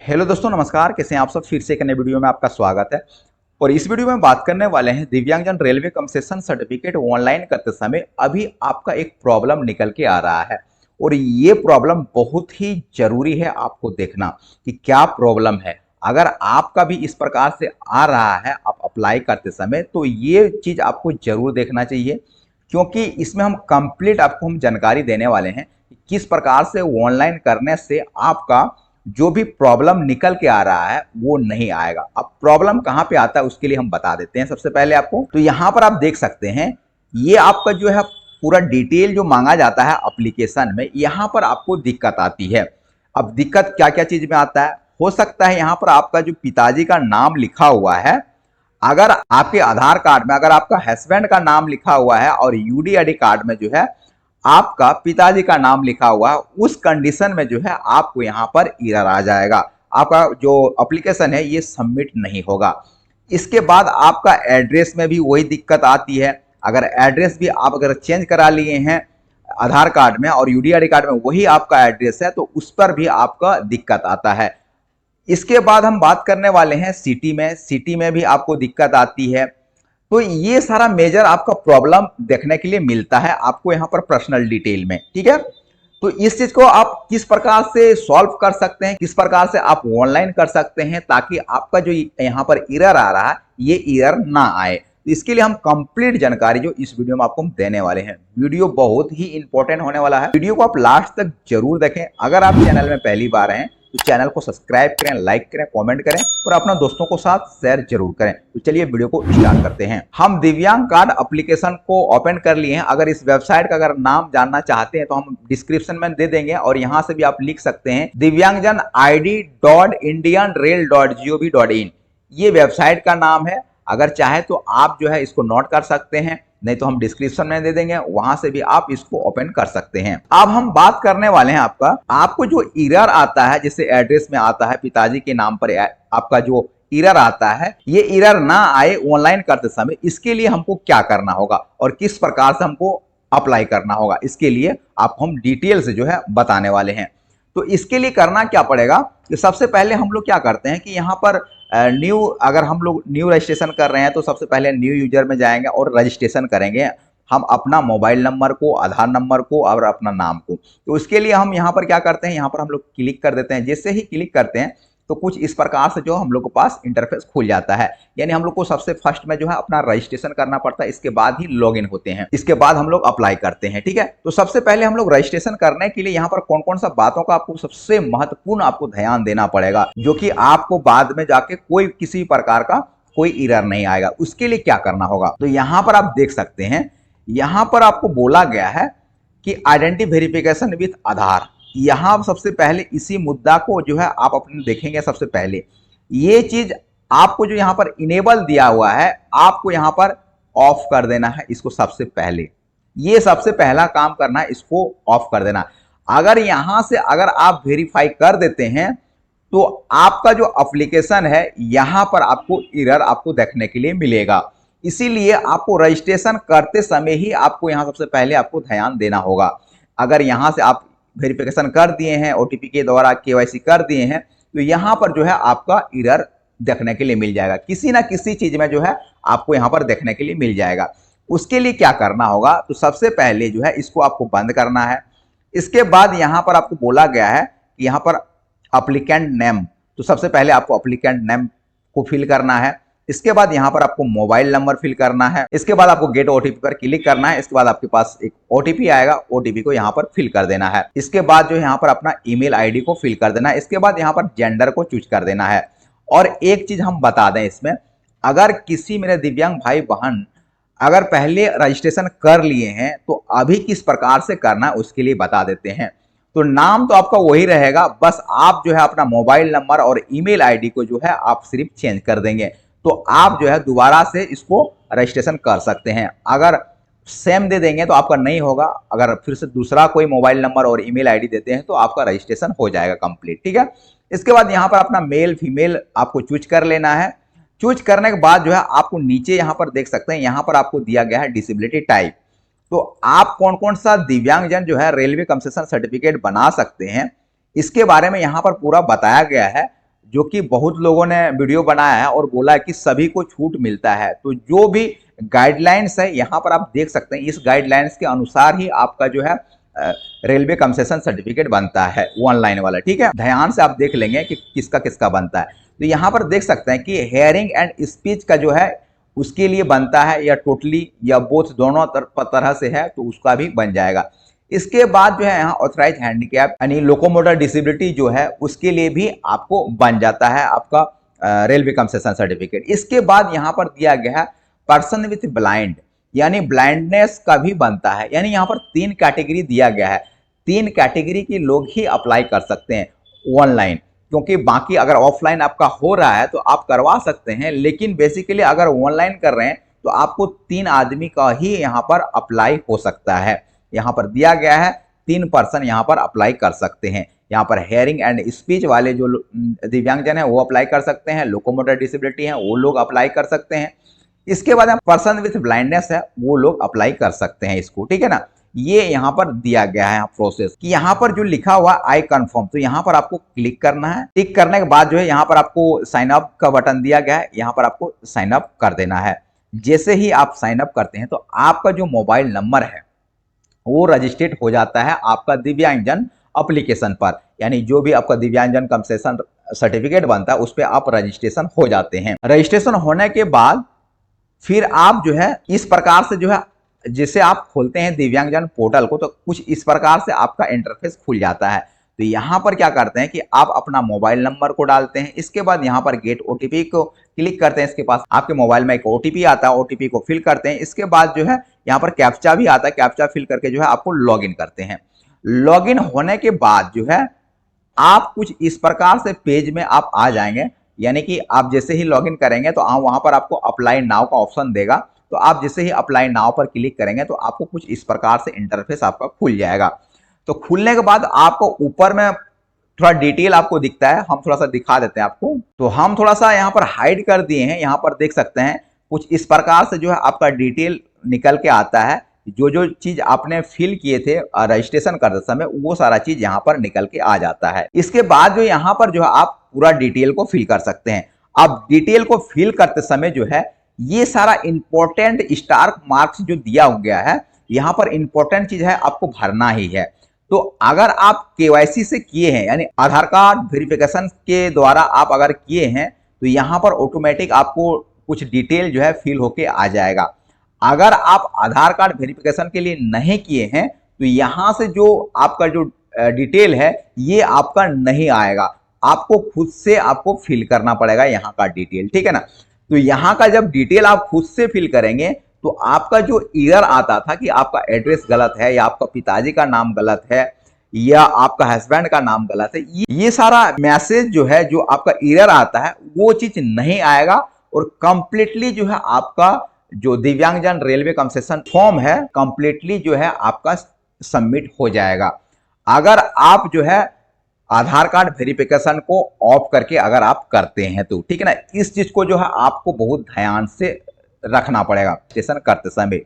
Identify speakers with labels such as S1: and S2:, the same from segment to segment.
S1: Hello दोस्तों, नमस्कार। कैसे हैं आप सब? फिर से एक नए वीडियो में आपका स्वागत है। और इस वीडियो में बात करने वाले हैं दिव्यांगजन रेलवे कंसेशन सर्टिफिकेट ऑनलाइन करते समय अभी आपका एक प्रॉब्लम निकल के आ रहा है। और ये प्रॉब्लम बहुत ही जरूरी है आपको देखना कि क्या प्रॉब्लम है। अगर आपका भी इस प्रकार से आ रहा है आप अप्लाई करते समय, तो ये चीज आपको जरूर देखना चाहिए, क्योंकि इसमें हम कंप्लीट आपको हम जानकारी देने वाले हैं कि किस प्रकार से ऑनलाइन करने से आपका जो भी प्रॉब्लम निकल के आ रहा है वो नहीं आएगा। अब प्रॉब्लम कहाँ पे आता है उसके लिए हम बता देते हैं सबसे पहले आपको। तो यहाँ पर आप देख सकते हैं, ये आपका जो है पूरा डिटेल जो मांगा जाता है एप्लीकेशन में, यहाँ पर आपको दिक्कत आती है। अब दिक्कत क्या क्या चीज में आता है, हो सकता है यहाँ पर आपका जो पिताजी का नाम लिखा हुआ है, अगर आपके आधार कार्ड में अगर आपका हस्बैंड का नाम लिखा हुआ है और यूडीआईडी कार्ड में जो है आपका पिताजी का नाम लिखा हुआ है, उस कंडीशन में जो है आपको यहाँ पर एरर आ जाएगा। आपका जो एप्लीकेशन है ये सबमिट नहीं होगा। इसके बाद आपका एड्रेस में भी वही दिक्कत आती है। अगर एड्रेस भी आप अगर चेंज करा लिए हैं आधार कार्ड में और यूडीआईडी कार्ड में वही आपका एड्रेस है, तो उस पर भी आपका दिक्कत आता है। इसके बाद हम बात करने वाले हैं सिटी में भी आपको दिक्कत आती है। तो ये सारा मेजर आपका प्रॉब्लम देखने के लिए मिलता है आपको यहाँ पर पर्सनल डिटेल में, ठीक है। तो इस चीज को आप किस प्रकार से सॉल्व कर सकते हैं, किस प्रकार से आप ऑनलाइन कर सकते हैं ताकि आपका जो यहाँ पर एरर आ रहा है ये एरर ना आए। तो इसके लिए हम कंप्लीट जानकारी जो इस वीडियो में आपको देने वाले हैं। वीडियो बहुत ही इंपॉर्टेंट होने वाला है, वीडियो को आप लास्ट तक जरूर देखें। अगर आप चैनल में पहली बार हैं तो चैनल को सब्सक्राइब करें, लाइक करें, कमेंट करें और अपना दोस्तों को साथ शेयर जरूर करें। तो चलिए वीडियो को स्टार्ट करते हैं। हम दिव्यांग कार्ड एप्लीकेशन को ओपन कर लिए हैं। अगर इस वेबसाइट का अगर नाम जानना चाहते हैं तो हम डिस्क्रिप्शन में दे देंगे और यहां से भी आप लिख सकते हैं divyangjanid.indianrail.gov.in। ये वेबसाइट का नाम है। अगर चाहे तो आप जो है इसको नोट कर सकते हैं, नहीं तो हम डिस्क्रिप्शन में दे देंगे, वहां से भी आप इसको ओपन कर सकते हैं। अब हम बात करने वाले हैं आपको जो एरर आता है, जैसे एड्रेस में आता है पिताजी के नाम पर आपका जो एरर आता है, ये एरर ना आए ऑनलाइन करते समय, इसके लिए हमको क्या करना होगा और किस प्रकार से हमको अप्लाई करना होगा, इसके लिए आपको हम डिटेल से जो है बताने वाले हैं। तो इसके लिए करना क्या पड़ेगा कि सबसे पहले हम लोग क्या करते हैं कि यहाँ पर अगर हम लोग न्यू रजिस्ट्रेशन कर रहे हैं तो सबसे पहले न्यू यूजर में जाएंगे और रजिस्ट्रेशन करेंगे हम अपना मोबाइल नंबर को, आधार नंबर को और अपना नाम को। तो उसके लिए हम यहाँ पर क्या करते हैं, यहाँ पर हम लोग क्लिक कर देते हैं। जैसे ही क्लिक करते हैं तो कुछ इस प्रकार से जो हम लोग के पास इंटरफेस खुल जाता है। यानी हम लोग को सबसे फर्स्ट में जो है अपना रजिस्ट्रेशन करना पड़ता है, इसके बाद ही लॉगिन होते हैं, इसके बाद हम लोग अप्लाई करते हैं, ठीक है। तो सबसे पहले हम लोग रजिस्ट्रेशन करने के लिए यहाँ पर कौन कौन सा बातों का आपको सबसे महत्वपूर्ण आपको ध्यान देना पड़ेगा, जो कि आपको बाद में जाके कोई किसी प्रकार का कोई एरर नहीं आएगा। उसके लिए क्या करना होगा, तो यहाँ पर आप देख सकते हैं, यहाँ पर आपको बोला गया है कि आइडेंटिटी वेरिफिकेशन विथ आधार। यहां सबसे पहले इसी मुद्दा को जो है आप अपने देखेंगे। सबसे पहले ये चीज आपको जो यहां पर इनेबल दिया हुआ है आपको यहां पर ऑफ कर देना है। इसको सबसे पहले ये सबसे पहला काम करना है, इसको ऑफ कर देना। अगर यहां से अगर आप वेरीफाई कर देते हैं तो आपका जो एप्लीकेशन है यहां पर आपको एरर आपको देखने के लिए मिलेगा। इसीलिए आपको रजिस्ट्रेशन करते समय ही आपको यहां सबसे पहले आपको ध्यान देना होगा। अगर यहां से आप वेरिफिकेशन कर दिए हैं, ओटीपी के द्वारा केवाईसी कर दिए हैं, तो यहां पर जो है आपका एरर देखने के लिए मिल जाएगा। किसी ना किसी चीज में जो है आपको यहां पर देखने के लिए मिल जाएगा। उसके लिए क्या करना होगा, तो सबसे पहले जो है इसको आपको बंद करना है। इसके बाद यहां पर आपको बोला गया है कि यहां पर एप्लीकेंट नेम, तो सबसे पहले आपको एप्लीकेंट नेम को फिल करना है। इसके बाद यहां पर आपको मोबाइल नंबर फिल करना है। इसके बाद आपको गेट ओटीपी पर क्लिक करना है। इसके बाद आपके पास एक ओटीपी आएगा, ओटीपी को यहां पर फिल कर देना है। इसके बाद जो यहां पर अपना ईमेल आईडी को फिल कर देना है। इसके बाद यहां पर जेंडर को चूज कर देना है। और एक चीज हम बता दें इसमें, अगर किसी मेरे दिव्यांग भाई बहन अगर पहले रजिस्ट्रेशन कर लिए हैं तो अभी किस प्रकार से करना है उसके लिए बता देते हैं। तो नाम तो आपका वही रहेगा, बस आप जो है अपना मोबाइल नंबर और ईमेल आईडी को जो है आप सिर्फ चेंज कर देंगे, तो आप जो है दोबारा से इसको रजिस्ट्रेशन कर सकते हैं। अगर सेम दे देंगे तो आपका नहीं होगा, अगर फिर से दूसरा कोई मोबाइल नंबर और ईमेल आईडी देते हैं तो आपका रजिस्ट्रेशन हो जाएगा कंप्लीट, ठीक है। इसके बाद यहाँ पर अपना मेल फीमेल आपको चूज कर लेना है। चूज करने के बाद जो है आपको नीचे यहाँ पर देख सकते हैं, यहाँ पर आपको दिया गया है डिसेबिलिटी टाइप। तो आप कौन कौन सा दिव्यांगजन जो है रेलवे कंसेशन सर्टिफिकेट बना सकते हैं, इसके बारे में यहाँ पर पूरा बताया गया है। जो कि बहुत लोगों ने वीडियो बनाया है और बोला है कि सभी को छूट मिलता है। तो जो भी गाइडलाइंस है यहाँ पर आप देख सकते हैं, इस गाइडलाइंस के अनुसार ही आपका जो है रेलवे कंसेशन सर्टिफिकेट बनता है ऑनलाइन वाला। ठीक है, ध्यान से आप देख लेंगे कि किसका किसका बनता है। तो यहाँ पर देख सकते हैं कि हेयरिंग एंड स्पीच का जो है उसके लिए बनता है, या टोटली या बोथ दोनों तरह से है तो उसका भी बन जाएगा। इसके बाद जो है यहाँ ऑथराइज हैंडीकैप यानी लोकोमोटर डिसेबिलिटी जो है उसके लिए भी आपको बन जाता है आपका रेलवे कंसेशन सर्टिफिकेट। इसके बाद यहाँ पर दिया गया है पर्सन विथ ब्लाइंड यानी ब्लाइंडनेस का भी बनता है। यानी यहाँ पर 3 कैटेगरी दिया गया है, 3 कैटेगरी के लोग ही अप्लाई कर सकते हैं ऑनलाइन, क्योंकि बाकी अगर ऑफलाइन आपका हो रहा है तो आप करवा सकते हैं, लेकिन बेसिकली अगर ऑनलाइन कर रहे हैं तो आपको 3 आदमी का ही यहाँ पर अप्लाई हो सकता है। यहाँ पर दिया गया है 3 पर्सन यहाँ पर अप्लाई कर सकते हैं। यहाँ पर हेयरिंग एंड स्पीच वाले जो दिव्यांगजन है वो अप्लाई कर सकते हैं, लोकोमोटर डिसेबिलिटी है वो लोग अप्लाई कर सकते हैं। इसके बाद पर्सन विथ ब्लाइंडनेस है वो लोग अप्लाई कर सकते हैं इसको। ठीक है ना, ये यहाँ पर दिया गया है प्रोसेस कि यहाँ पर जो लिखा हुआ आई कंफर्म, तो यहाँ पर आपको क्लिक करना है। क्लिक करने के बाद जो है यहाँ पर आपको साइन अप का बटन दिया गया है, यहाँ पर आपको साइन अप कर देना है। जैसे ही आप साइन अप करते हैं तो आपका जो मोबाइल नंबर है वो रजिस्ट्रेट हो जाता है आपका दिव्यांगजन एप्लीकेशन पर, यानी जो भी आपका दिव्यांगजन कंसेशन सर्टिफिकेट बनता है उस पर आप रजिस्ट्रेशन हो जाते हैं। रजिस्ट्रेशन होने के बाद फिर आप जो है इस प्रकार से जो है जैसे आप खोलते हैं दिव्यांगजन पोर्टल को तो कुछ इस प्रकार से आपका इंटरफेस खुल जाता है। तो यहाँ पर क्या करते हैं कि आप अपना मोबाइल नंबर को डालते हैं, इसके बाद यहाँ पर गेट ओटीपी को क्लिक करते हैं। इसके पास आपके मोबाइल में एक ओटीपी आता है, ओटीपी को फिल करते हैं। इसके बाद जो है यहाँ पर कैप्चा भी आता है, कैप्चा फिल करके जो है आपको लॉगिन करते हैं। लॉगिन होने के बाद जो है आप कुछ इस प्रकार से पेज में आप आ जाएंगे, यानी कि आप जैसे ही लॉगिन करेंगे तो वहां पर आपको अप्लाई नाउ का ऑप्शन देगा। तो आप जैसे ही अप्लाई नाउ पर क्लिक करेंगे तो आपको कुछ इस प्रकार से इंटरफेस आपका खुल जाएगा। तो खुलने के बाद आपको ऊपर में थोड़ा डिटेल आपको दिखता है, हम थोड़ा सा दिखा देते हैं आपको। तो हम थोड़ा सा यहाँ पर हाइड कर दिए हैं, यहाँ पर देख सकते हैं कुछ इस प्रकार से जो है आपका डिटेल निकल के आता है। जो जो चीज आपने फिल किए थे रजिस्ट्रेशन करते समय वो सारा चीज यहाँ पर निकल के आ जाता है। इसके बाद जो यहाँ पर जो है आप पूरा डिटेल को फिल कर सकते हैं। अब डिटेल को फिल करते समय जो है ये सारा इंपॉर्टेंट स्टार मार्क्स जो दिया गया है, यहाँ पर इंपॉर्टेंट चीज है आपको भरना ही है। तो अगर आप केवाईसी से किए हैं यानी आधार कार्ड वेरिफिकेशन के द्वारा आप अगर किए हैं तो यहाँ पर ऑटोमेटिक आपको कुछ डिटेल जो है फिल होके आ जाएगा। अगर आप आधार कार्ड वेरिफिकेशन के लिए नहीं किए हैं तो यहाँ से जो आपका जो डिटेल है ये आपका नहीं आएगा, आपको खुद से आपको फिल करना पड़ेगा यहाँ का डिटेल। ठीक है ना, तो यहाँ का जब डिटेल आप खुद से फिल करेंगे तो आपका जो एरर आता था कि आपका एड्रेस गलत है या आपका पिताजी का नाम गलत है या आपका हस्बैंड का नाम गलत है, ये सारा मैसेज जो है जो आपका एरर आता है वो चीज नहीं आएगा और कंप्लीटली जो है आपका जो दिव्यांगजन रेलवे कंसेशन फॉर्म है कंप्लीटली जो है आपका सबमिट हो जाएगा। अगर आप जो है आधार कार्ड वेरिफिकेशन को ऑफ करके अगर आप करते हैं तो ठीक है ना, इस चीज को जो है आपको बहुत ध्यान से रखना पड़ेगा रजिस्ट्रेशन करते समय।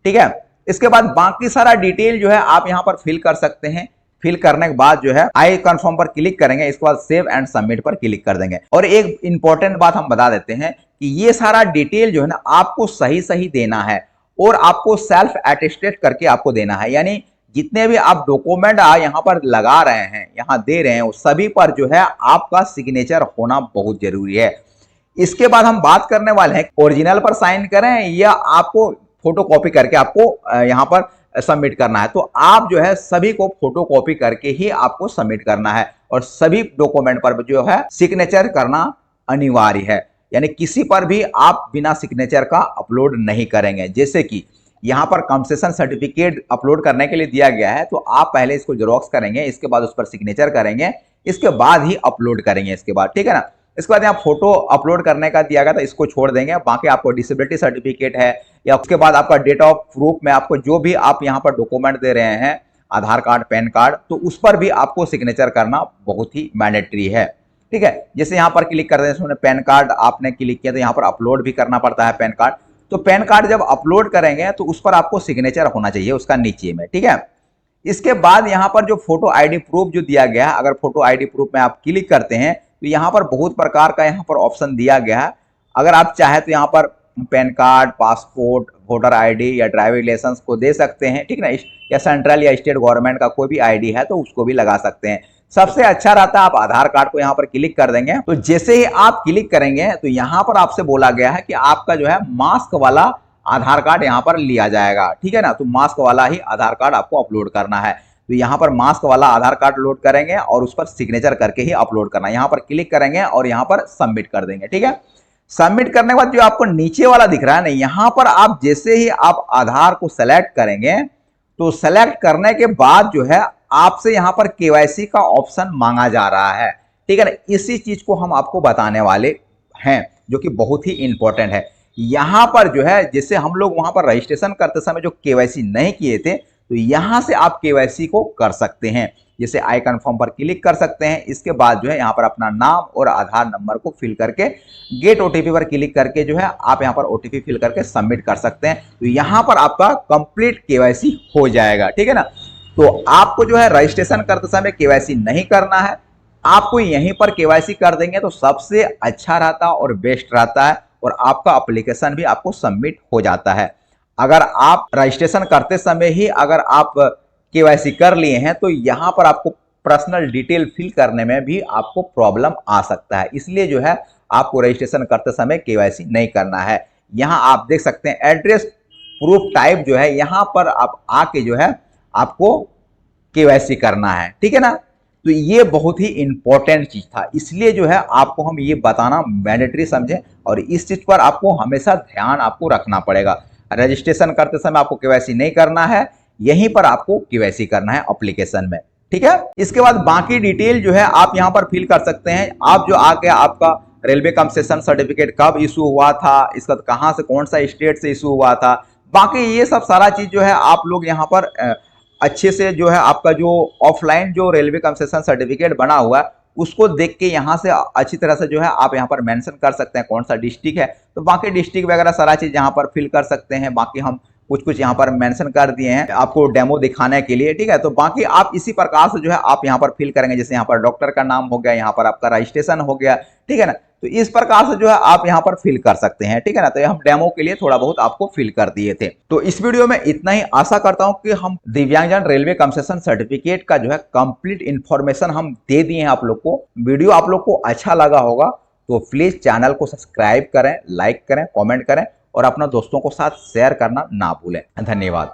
S1: ठीक है, इसके बाद बाकी सारा डिटेल जो है आप यहाँ पर फिल कर सकते हैं। फिल करने के बाद जो है आई कंफर्म पर क्लिक करेंगे, इसके बाद सेव एंड सबमिट पर क्लिक कर देंगे। और एक इंपॉर्टेंट बात हम बता देते हैं कि ये सारा डिटेल जो है ना आपको सही सही देना है और आपको सेल्फ अटेस्टेड करके आपको देना है, यानी जितने भी आप डॉक्यूमेंट यहाँ पर लगा रहे हैं यहाँ दे रहे हैं सभी पर जो है आपका सिग्नेचर होना बहुत जरूरी है। इसके बाद हम बात करने वाले हैं ओरिजिनल पर साइन करें या आपको फोटो कॉपी करके आपको यहाँ पर सबमिट करना है। तो आप जो है सभी को फोटो कॉपी करके ही आपको सबमिट करना है और सभी डॉक्यूमेंट पर जो है सिग्नेचर करना अनिवार्य है, यानी किसी पर भी आप बिना सिग्नेचर का अपलोड नहीं करेंगे। जैसे कि यहाँ पर कंसेशन सर्टिफिकेट अपलोड करने के लिए दिया गया है तो आप पहले इसको जेरॉक्स करेंगे, इसके बाद उस पर सिग्नेचर करेंगे, इसके बाद ही अपलोड करेंगे इसके बाद। ठीक है ना, इसके बाद यहाँ फोटो अपलोड करने का दिया गया था, इसको छोड़ देंगे। बाकी आपको डिसेबिलिटी सर्टिफिकेट है या उसके बाद आपका डेट ऑफ प्रूफ में आपको जो भी आप यहाँ पर डॉक्यूमेंट दे रहे हैं आधार कार्ड पैन कार्ड, तो उस पर भी आपको सिग्नेचर करना बहुत ही मैंडेटरी है। ठीक है, जैसे यहाँ पर क्लिक करते हैं पैन कार्ड आपने क्लिक किया तो यहाँ पर अपलोड भी करना पड़ता है पैन कार्ड। तो पैन कार्ड जब अपलोड करेंगे तो उस पर आपको सिग्नेचर होना चाहिए उसका नीचे में। ठीक है, इसके बाद यहाँ पर जो फोटो आईडी प्रूफ जो दिया गया है, अगर फोटो आईडी प्रूफ में आप क्लिक करते हैं तो यहाँ पर बहुत प्रकार का यहाँ पर ऑप्शन दिया गया है। अगर आप चाहे तो यहाँ पर pan card, passport, voter ID या ड्राइविंग लाइसेंस को दे सकते हैं, ठीक ना, या सेंट्रल या स्टेट गवर्नमेंट का कोई भी आईडी है तो उसको भी लगा सकते हैं। सबसे अच्छा रहता है आप आधार कार्ड को यहाँ पर क्लिक कर देंगे। तो जैसे ही आप क्लिक करेंगे तो यहाँ पर आपसे बोला गया है कि आपका जो है मास्क वाला आधार कार्ड यहाँ पर लिया जाएगा, ठीक है ना। तो मास्क वाला ही आधार कार्ड आपको अपलोड करना है। तो यहाँ पर मास्क वाला आधार कार्ड लोड करेंगे और उस पर सिग्नेचर करके ही अपलोड करना है। यहाँ पर क्लिक करेंगे और यहाँ पर सबमिट कर देंगे, ठीक है। सबमिट करने के बाद जो आपको नीचे वाला दिख रहा है ना, यहाँ पर आप जैसे ही आप आधार को सेलेक्ट करेंगे तो सेलेक्ट करने के बाद जो है आपसे यहाँ पर केवाईसी का ऑप्शन मांगा जा रहा है, ठीक है ना। इसी चीज को हम आपको बताने वाले हैं जो कि बहुत ही इंपॉर्टेंट है। यहाँ पर जो है जैसे हम लोग वहां पर रजिस्ट्रेशन करते समय जो केवाईसी नहीं किए थे तो यहां से आप केवाईसी को कर सकते हैं। जैसे आई कन्फर्म पर क्लिक कर सकते हैं। इसके बाद जो है यहाँ पर अपना नाम और आधार नंबर को फिल करके गेट ओटीपी पर क्लिक करके जो है आप यहाँ पर ओटीपी फिल करके सबमिट कर सकते हैं। तो यहाँ पर आपका कंप्लीट केवाईसी हो जाएगा, ठीक है ना। तो आपको जो है रजिस्ट्रेशन करते समय केवाईसी नहीं करना है, आपको यहीं पर केवाईसी कर देंगे तो सबसे अच्छा रहता है और बेस्ट रहता है और आपका एप्लीकेशन भी आपको सबमिट हो जाता है। अगर आप रजिस्ट्रेशन करते समय ही अगर आप केवाईसी कर लिए हैं तो यहाँ पर आपको पर्सनल डिटेल फिल करने में भी आपको प्रॉब्लम आ सकता है। इसलिए जो है आपको रजिस्ट्रेशन करते समय केवाईसी नहीं करना है। यहाँ आप देख सकते हैं एड्रेस प्रूफ टाइप जो है यहाँ पर आप आके जो है आपको केवाईसी करना है, ठीक है ना। तो ये बहुत ही इंपॉर्टेंट चीज था, इसलिए जो है आपको हम ये बताना मैंडेटरी समझे और इस चीज पर आपको हमेशा ध्यान आपको रखना पड़ेगा। रजिस्ट्रेशन करते समय आपको केवाईसी नहीं करना है, यहीं पर आपको केवाईसी करना है एप्लीकेशन में, ठीक है। इसके बाद बाकी डिटेल जो है आप यहाँ पर फिल कर सकते हैं। आप जो आके आपका रेलवे कंसेशन सर्टिफिकेट कब इशू हुआ था, इसका कहाँ से कौन सा स्टेट से इशू हुआ था, बाकी ये सब सारा चीज जो है आप लोग यहाँ पर अच्छे से जो है आपका जो ऑफलाइन जो रेलवे कंसेशन सर्टिफिकेट बना हुआ है उसको देख के यहाँ से अच्छी तरह से जो है आप यहाँ पर मेंशन कर सकते हैं कौन सा डिस्ट्रिक्ट है। तो बाकी डिस्ट्रिक्ट वगैरह सारा चीज यहाँ पर फिल कर सकते हैं। बाकी हम कुछ यहाँ पर मेंशन कर दिए हैं आपको डेमो दिखाने के लिए, ठीक है। तो बाकी आप इसी प्रकार से जो है आप यहाँ पर फिल करेंगे। जैसे यहाँ पर डॉक्टर का नाम हो गया, यहाँ पर आपका रजिस्ट्रेशन हो गया, ठीक है ना। तो इस प्रकार से जो है आप यहाँ पर फिल कर सकते हैं, ठीक है ना। तो हम डेमो के लिए थोड़ा बहुत आपको फिल कर दिए थे। तो इस वीडियो में इतना ही। आशा करता हूं कि हम दिव्यांगजन रेलवे कंसेशन सर्टिफिकेट का जो है कंप्लीट इंफॉर्मेशन हम दे दिए हैं आप लोग को। वीडियो आप लोग को अच्छा लगा होगा तो प्लीज चैनल को सब्सक्राइब करें, लाइक करें, कॉमेंट करें और अपना दोस्तों को साथ शेयर करना ना भूलें। धन्यवाद।